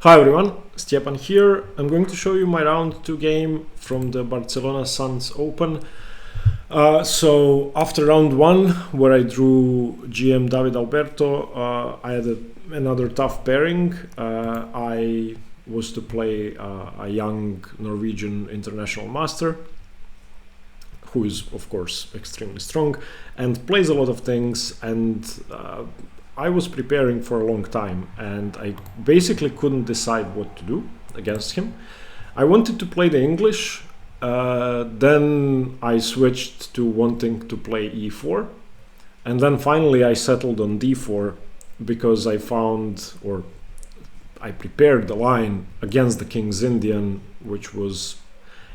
Hi everyone, Stepan here. I'm going to show you my round 2 game from the Barcelona Suns Open. So after round 1, where I drew GM David Alberto, I had another tough pairing. I was to play a young Norwegian international master, who is of course extremely strong and plays a lot of things, and I was preparing for a long time and I basically couldn't decide what to do against him. I wanted to play the English, then I switched to wanting to play e4, and then finally I settled on d4 because I found, or I prepared the line against the King's Indian, which was,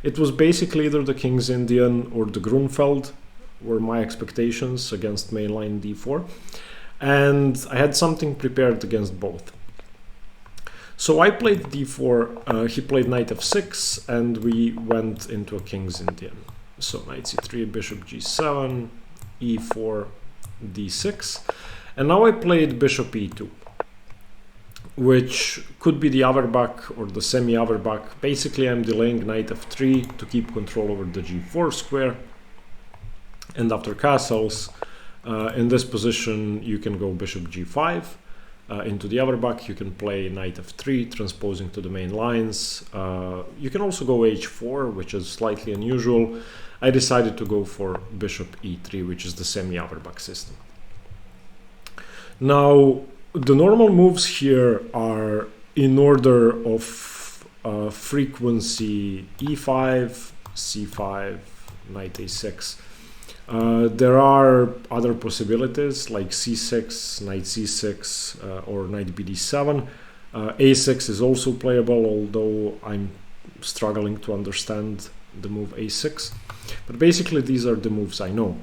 it was basically either the King's Indian or the Grunfeld were my expectations against mainline d4. And I had something prepared against both. So I played d4, he played knight f6, and we went into a King's Indian. So knight c3, bishop g7, e4, d6. And now I played bishop e2, which could be the Averbakh or the Semi-Averbakh. Basically I'm delaying knight f3 to keep control over the g4 square. And after castles, in this position you can go bishop g5 into the Averbakh. You can play knight f3 transposing to the main lines. You can also go h4, which is slightly unusual. I decided to go for bishop e3, which is the Semi-Averbakh system. Now the normal moves here are in order of frequency: e5, c5, knight a6. There are other possibilities like c6, knight c6, or knight bd7. A6 is also playable, although I'm struggling to understand the move a6. But basically these are the moves I know.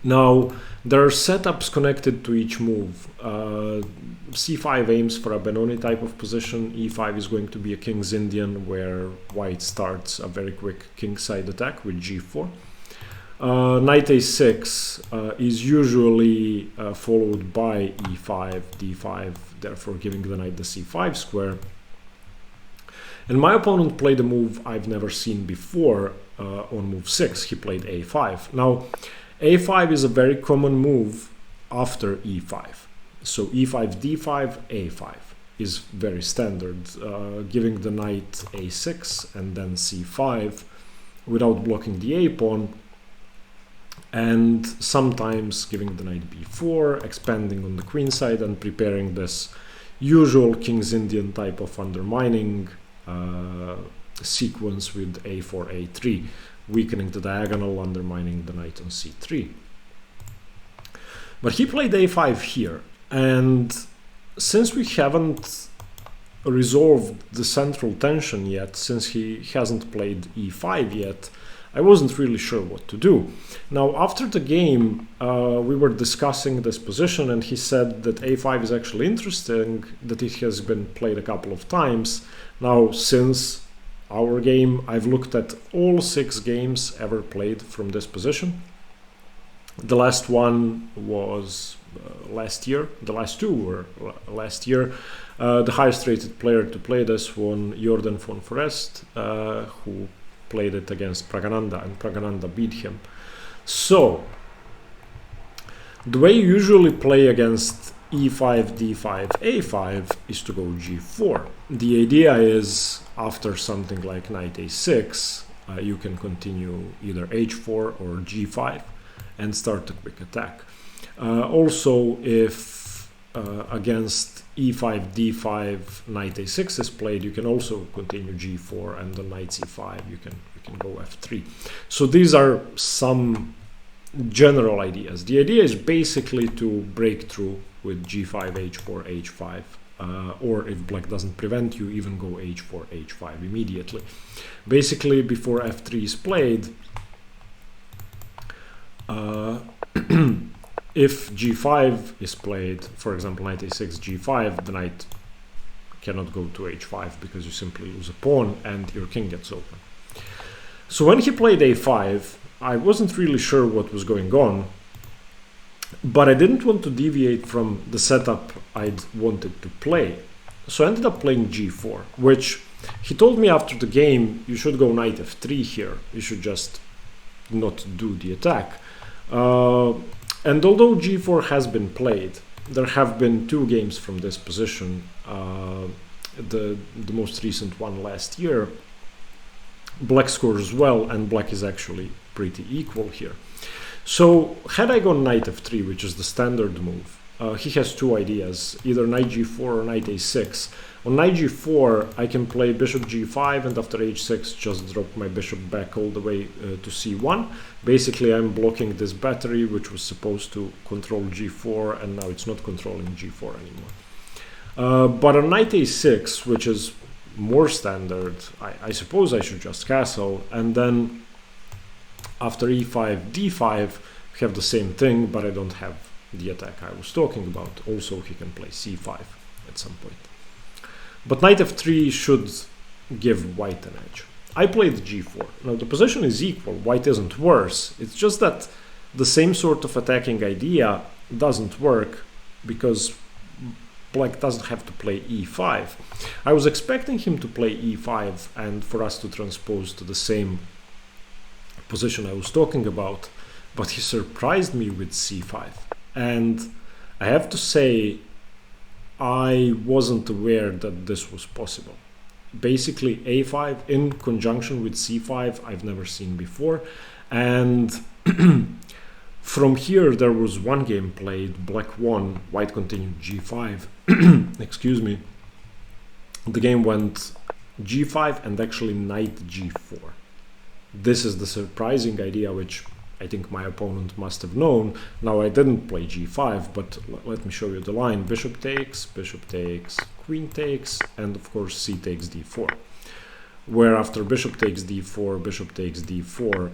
Now there are setups connected to each move. c5 aims for a Benoni type of position. e5 is going to be a King's Indian, where white starts a very quick kingside attack with g4. Knight a6 is usually followed by e5, d5, therefore giving the knight the c5 square. And my opponent played a move I've never seen before on move 6. He played a5. Now, a5 is a very common move after e5. So e5, d5, a5 is very standard, giving the knight a6 and then c5 without blocking the a-pawn, and sometimes giving the knight b4, expanding on the queen side, and preparing this usual King's Indian type of undermining sequence with a4, a3, weakening the diagonal, undermining the knight on c3. But he played a5 here, and since we haven't resolved the central tension yet, since he hasn't played e5 yet, I wasn't really sure what to do. Now, after the game, we were discussing this position, and he said that a5 is actually interesting, that it has been played a couple of times. Now, since our game, I've looked at all 6 games ever played from this position. The last one was last year. The last 2 were last year. The highest rated player to play this one, Jordan von Forest, who played it against Pragananda, and Pragananda beat him. So the way you usually play against e5, d5, a5 is to go g4. The idea is, after something like knight a6, you can continue either h4 or g5 and start a quick attack. Also, if against e5, d5, knight a6 is played, you can also continue g4, and on knight c5 you can go f3. So these are some general ideas. The idea is basically to break through with g5, h4, h5, or if black doesn't prevent you, even go h4, h5 immediately. Basically, before f3 is played, if g5 is played, for example knight a6, g5, the knight cannot go to h5 because you simply lose a pawn and your king gets open. So when he played a5, I wasn't really sure what was going on, but I didn't want to deviate from the setup I'd wanted to play. So I ended up playing g4, which he told me after the game, you should go knight f3 here. You should just not do the attack. And although g4 has been played, there have been 2 games from this position. The most recent one last year. Black scores well, and black is actually pretty equal here. So had I gone knight f3, which is the standard move, he has 2 ideas, either knight g4 or knight a6. On knight g4, I can play bishop g5, and after h6, just drop my bishop back all the way to c1. Basically, I'm blocking this battery, which was supposed to control g4, and now it's not controlling g4 anymore. But on knight a6, which is more standard, I suppose I should just castle, and then after e5, d5, we have the same thing, but I don't have the attack I was talking about. Also, he can play c5 at some point. But knight f3 should give white an edge. I played g4. Now the position is equal, white isn't worse. It's just that the same sort of attacking idea doesn't work because black doesn't have to play e5. I was expecting him to play e5 and for us to transpose to the same position I was talking about, but he surprised me with c5. And I have to say, I wasn't aware that this was possible. Basically, a5 in conjunction with c5, I've never seen before. And from here, there was one game played, black won, white continued g5. Excuse me. The game went g5 and actually knight g4. This is the surprising idea, which I think my opponent must have known. Now I didn't play g5, but let me show you the line. Bishop takes, queen takes, and of course c takes d4. Where after bishop takes d4,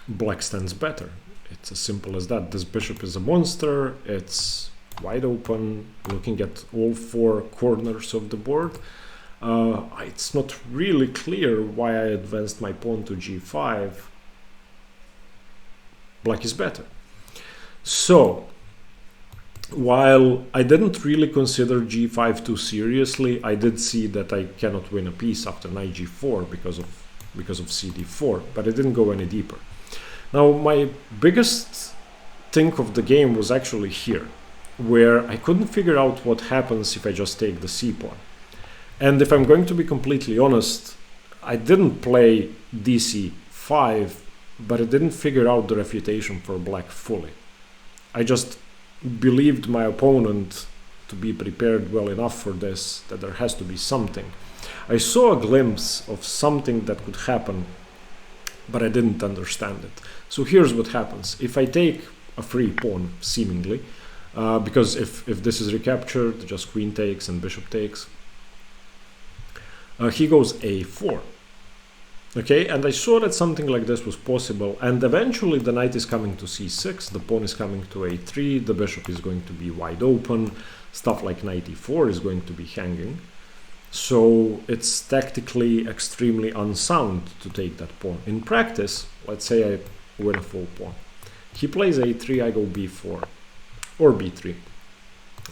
black stands better. It's as simple as that. This bishop is a monster. It's wide open, looking at all 4 corners of the board. It's not really clear why I advanced my pawn to g5. Black is better. So, while I didn't really consider g5 too seriously, I did see that I cannot win a piece after knight g4 because of cd4, but I didn't go any deeper. Now, my biggest thing of the game was actually here, where I couldn't figure out what happens if I just take the c-pawn. And if I'm going to be completely honest, I didn't play dc5, but I didn't figure out the refutation for black fully. I just believed my opponent to be prepared well enough for this, that there has to be something. I saw a glimpse of something that could happen, but I didn't understand it. So here's what happens. If I take a free pawn, seemingly, because if this is recaptured, just queen takes and bishop takes, he goes a4. Okay, and I saw that something like this was possible, and eventually the knight is coming to c6, the pawn is coming to a3, the bishop is going to be wide open, stuff like knight e4 is going to be hanging. So it's tactically extremely unsound to take that pawn. In practice, let's say I win a full pawn. He plays a3, I go b4, or b3.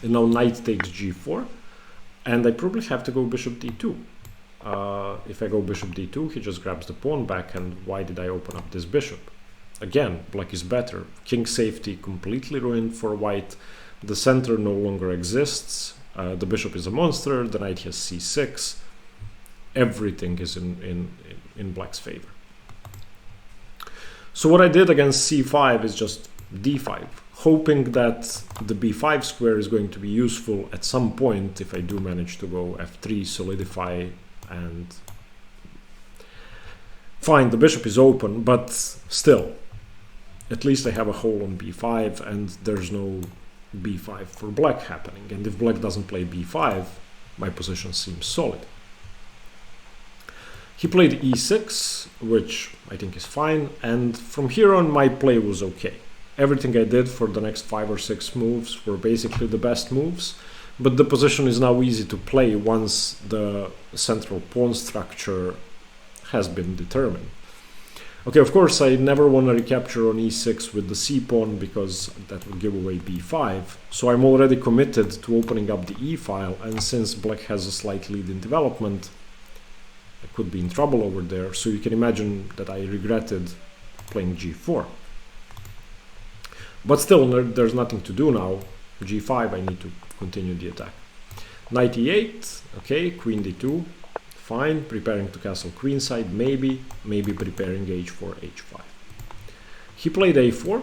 And now knight takes g4, and I probably have to go bishop d2. If I go bishop d2, he just grabs the pawn back, and why did I open up this bishop? Again, black is better. King safety completely ruined for white. The center no longer exists. The bishop is a monster. The knight has c6. Everything is in black's favor. So what I did against c5 is just d5, hoping that the b5 square is going to be useful at some point if I do manage to go f3, solidify, and fine, the bishop is open, but still, at least I have a hole on b5 and there's no b5 for black happening. And if black doesn't play b5, my position seems solid. He played e6, which I think is fine, and from here on my play was okay. Everything I did for the next 5 or 6 moves were basically the best moves, but the position is now easy to play once the central pawn structure has been determined. Okay, of course, I never want to recapture on e6 with the c-pawn because that would give away b5. So I'm already committed to opening up the e-file, and since black has a slight lead in development, I could be in trouble over there. So you can imagine that I regretted playing g4. But still, there's nothing to do now. g5, I need to continue the attack. Knight e8, okay, queen d2. Fine, preparing to castle queenside, maybe preparing h4, h5. He played a4,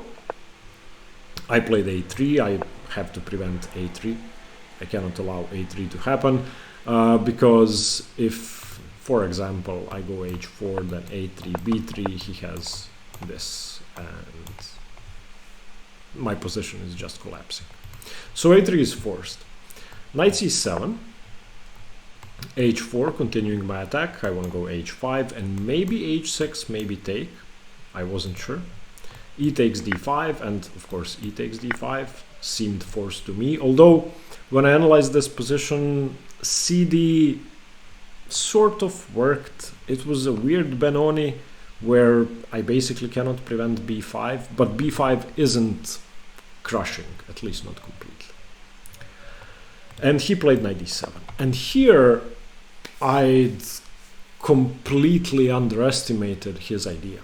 I played a3, I have to prevent a3. I cannot allow a3 to happen, because if, for example, I go h4, then a3, b3, he has this, and my position is just collapsing. So a3 is forced. Knight c7, h4, continuing my attack. I want to go h5 and maybe h6, maybe take. I wasn't sure. E takes d5, and of course e takes d5 seemed forced to me. Although when I analyzed this position, cd sort of worked. It was a weird Benoni where I basically cannot prevent b5, but b5 isn't crushing, at least not completely. And he played knight d7. And here I'd completely underestimated his idea.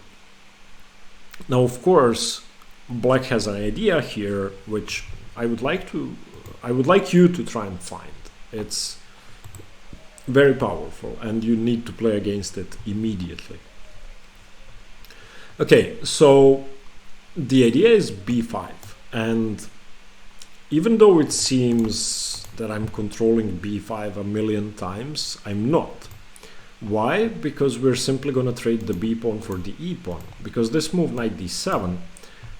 Now, of course, black has an idea here, which I would like you to try and find. It's very powerful, and you need to play against it immediately. Okay, so the idea is b5, and even though it seems that I'm controlling b5 a million times, I'm not. Why? Because we're simply going to trade the b pawn for the e pawn, because this move, knight d7,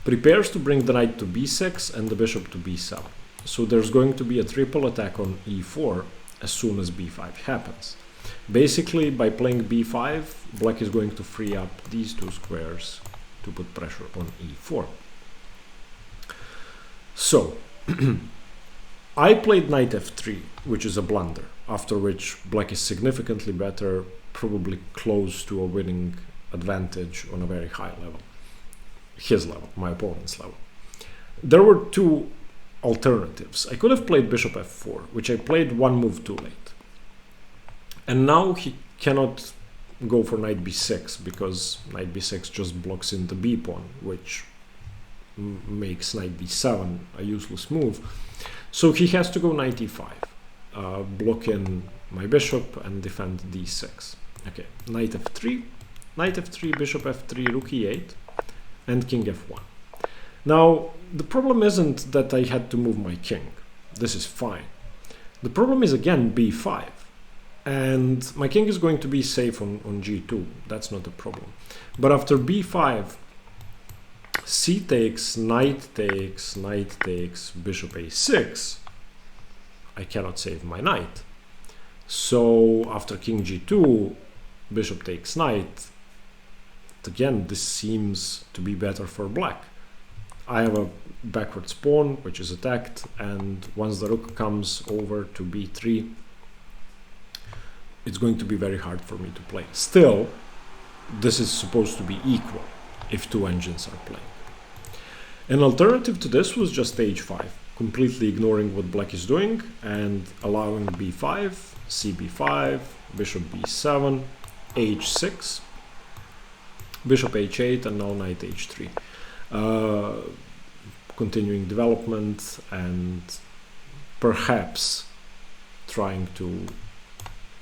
prepares to bring the knight to b6 and the bishop to b7. So there's going to be a triple attack on e4 as soon as b5 happens. Basically, by playing b5, black is going to free up these two squares to put pressure on e4. So I played knight f3, which is a blunder, after which black is significantly better, probably close to a winning advantage on a very high level. His level, my opponent's level. There were two alternatives. I could have played bishop f4, which I played one move too late. And now he cannot go for knight b6, because knight b6 just blocks in the b pawn, which makes knight b7 a useless move. So he has to go knight e5, block in my bishop and defend d6. Okay, knight f3, bishop f3, rook e8, and king f1. Now, the problem isn't that I had to move my king. This is fine. The problem is, again, b5. And my king is going to be safe on g2. That's not a problem. But after b5, c takes, knight takes, bishop a6, I cannot save my knight. So after king g2, bishop takes knight. Again, this seems to be better for black. I have a backwards pawn, which is attacked, and once the rook comes over to b3, it's going to be very hard for me to play. Still, this is supposed to be equal if two engines are playing. An alternative to this was just h5, completely ignoring what black is doing and allowing b5, cb5, bishop b7, h6, bishop h8, and now knight h3. Continuing development and perhaps trying to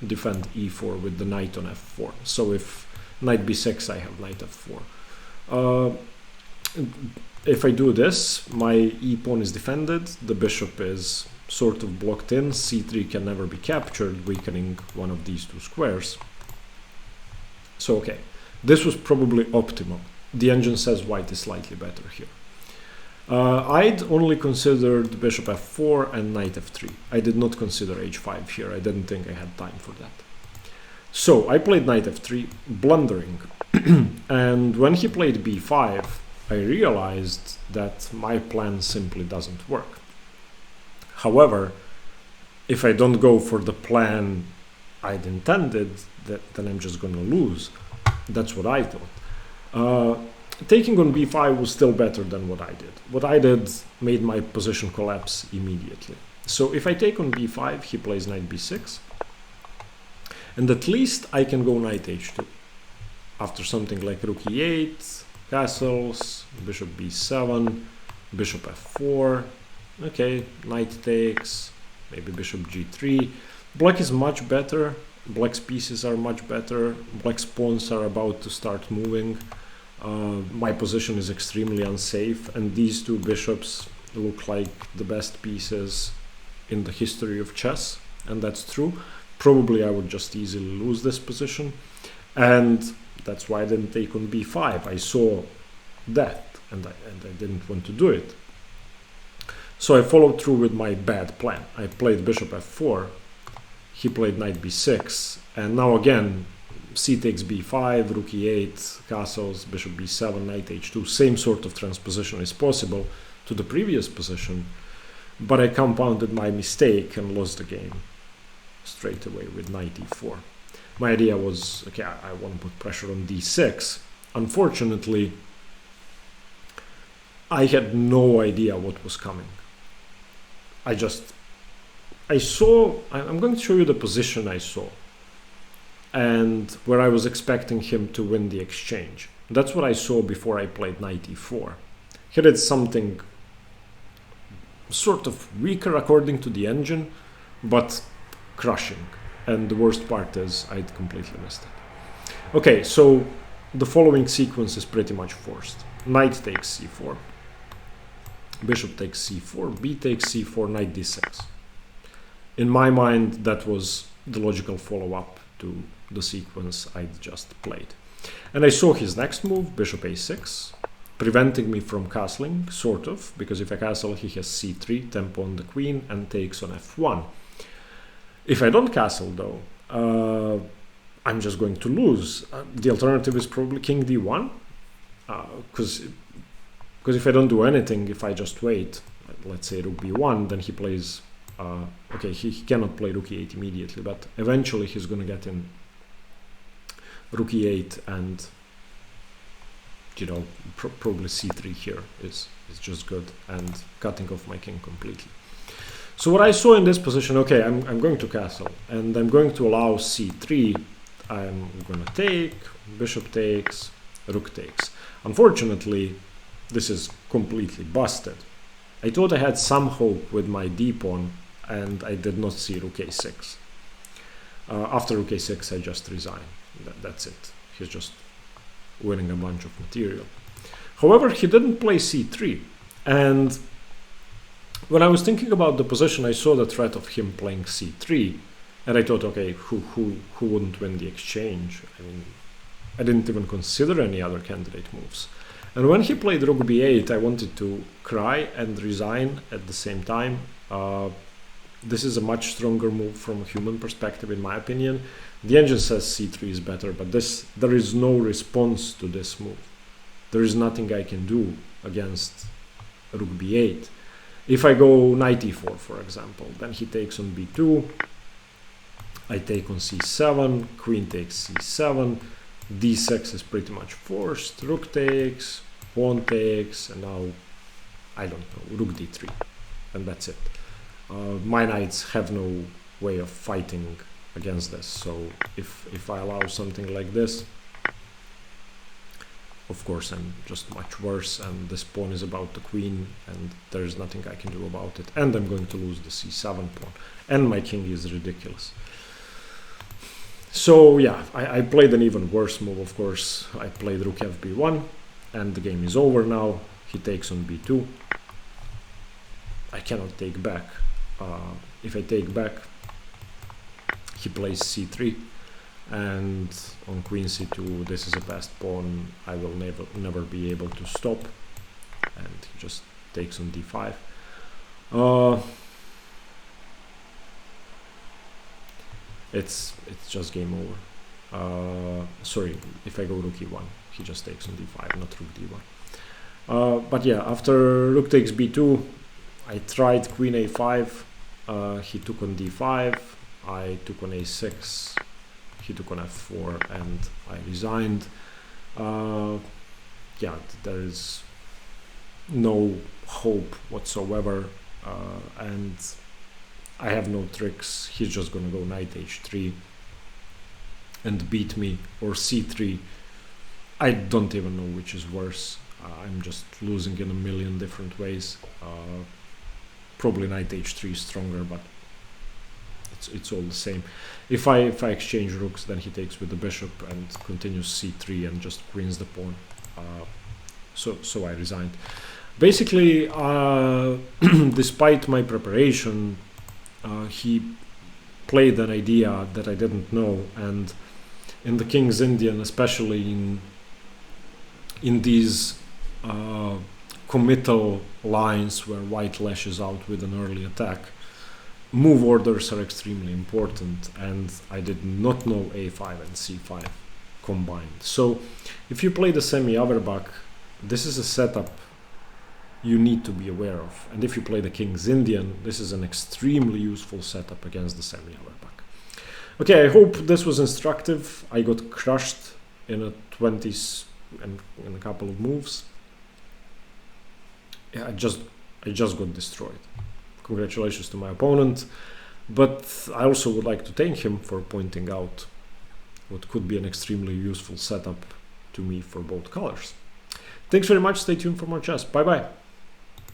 defend e4 with the knight on f4. So if knight b6, I have knight f4. If I do this, my e pawn is defended, the bishop is sort of blocked in, c3 can never be captured, weakening one of these two squares. So okay, this was probably optimal. The engine says white is slightly better here. I'd only considered bishop f4 and knight f3. I did not consider h5 here. I didn't think I had time for that. So I played knight f3, blundering. And when he played b5, I realized that my plan simply doesn't work. However, if I don't go for the plan I'd intended, then I'm just going to lose. That's what I thought. Taking on b5 was still better than what I did. What I did made my position collapse immediately. So if I take on b5, he plays knight b6, and at least I can go knight h2. After something like rook e8, castles, bishop b7, bishop f4, okay, knight takes, maybe bishop g3. Black is much better, black's pieces are much better, black's pawns are about to start moving. My position is extremely unsafe, and these two bishops look like the best pieces in the history of chess, and that's true. Probably I would just easily lose this position, and that's why I didn't take on b5. I saw that, and I didn't want to do it. So I followed through with my bad plan. I played bishop f4, he played knight b6, and now again, c takes b5, rook e8, castles, bishop b7, knight h2. Same sort of transposition is possible to the previous position, but I compounded my mistake and lost the game straight away with knight e4. My idea was, okay, I want to put pressure on d6. Unfortunately, I had no idea what was coming. I'm going to show you the position I saw and where I was expecting him to win the exchange. That's what I saw before I played knight e4. He did something sort of weaker according to the engine, but crushing. And the worst part is I'd completely missed it. Okay, so the following sequence is pretty much forced. Knight takes c4, bishop takes c4, b takes c4, knight d6. In my mind, that was the logical follow-up to the sequence I'd just played. And I saw his next move, bishop a6, preventing me from castling, sort of, because if I castle, he has c3, tempo on the queen, and takes on f1. If I don't castle, though, I'm just going to lose. The alternative is probably king d1, because if I don't do anything, if I just wait, let's say rook b1, then he plays, okay, he cannot play rook e8 immediately, but eventually he's going to get in rook e8, and, you know, probably c3 here is just good, and cutting off my king completely. So what I saw in this position, okay, I'm going to castle, and I'm going to allow c3. I'm going to take, bishop takes, rook takes. Unfortunately, this is completely busted. I thought I had some hope with my d-pawn, and I did not see rook a6. After rook a6, I just resign. That's it. He's just winning a bunch of material. However, he didn't play c3, and when I was thinking about the position, I saw the threat of him playing c3, and I thought, okay, who wouldn't win the exchange? I mean, I didn't even consider any other candidate moves. And when he played rook b8, I wanted to cry and resign at the same time. This is a much stronger move from a human perspective, in my opinion. The engine says c3 is better, but there is no response to this move. There is nothing I can do against rook b8. If I go knight e4, for example, then he takes on b2, I take on c7, queen takes c7, d6 is pretty much forced, rook takes, pawn takes, and now, I don't know, rook d3, and that's it. My knights have no way of fighting against this, so if I allow something like this, of course I'm just much worse, and this pawn is about the queen, and there's nothing I can do about it, and I'm going to lose the c7 pawn, and my king is ridiculous. So yeah, I played an even worse move, of course. I played rook fb1, and the game is over now. He takes on b2. I cannot take back. If I take back, he plays c3, and on queen c2, this is a passed pawn I will never be able to stop, and he just takes on d5. It's just game over. Sorry, if I go rook e1, he just takes on d5, not rook d1. But yeah, after rook takes b2, I tried queen a5. He took on d5. I took on a6. He took on f4, and I resigned. yeah, there is no hope whatsoever, and I have no tricks. He's just gonna go knight h3 and beat me, or c3. I don't even know which is worse. I'm just losing in a million different ways. Probably knight h3 is stronger, but it's all the same. If I exchange rooks, then he takes with the bishop and continues c3 and just queens the pawn. So I resigned. Basically, despite my preparation, he played an idea that I didn't know, and in the King's Indian, especially in these committal lines where white lashes out with an early attack, move orders are extremely important, and I did not know a5 and c5 combined. So if you play the Semi-Averbakh, this is a setup you need to be aware of, and if you play the King's Indian, this is an extremely useful setup against the Semi-Averbakh. Okay, I hope this was instructive. I got crushed in a 20s and in a couple of moves. Yeah, I just got destroyed. Congratulations to my opponent, but I also would like to thank him for pointing out what could be an extremely useful setup to me for both colors. Thanks very much. Stay tuned for more chess. Bye bye.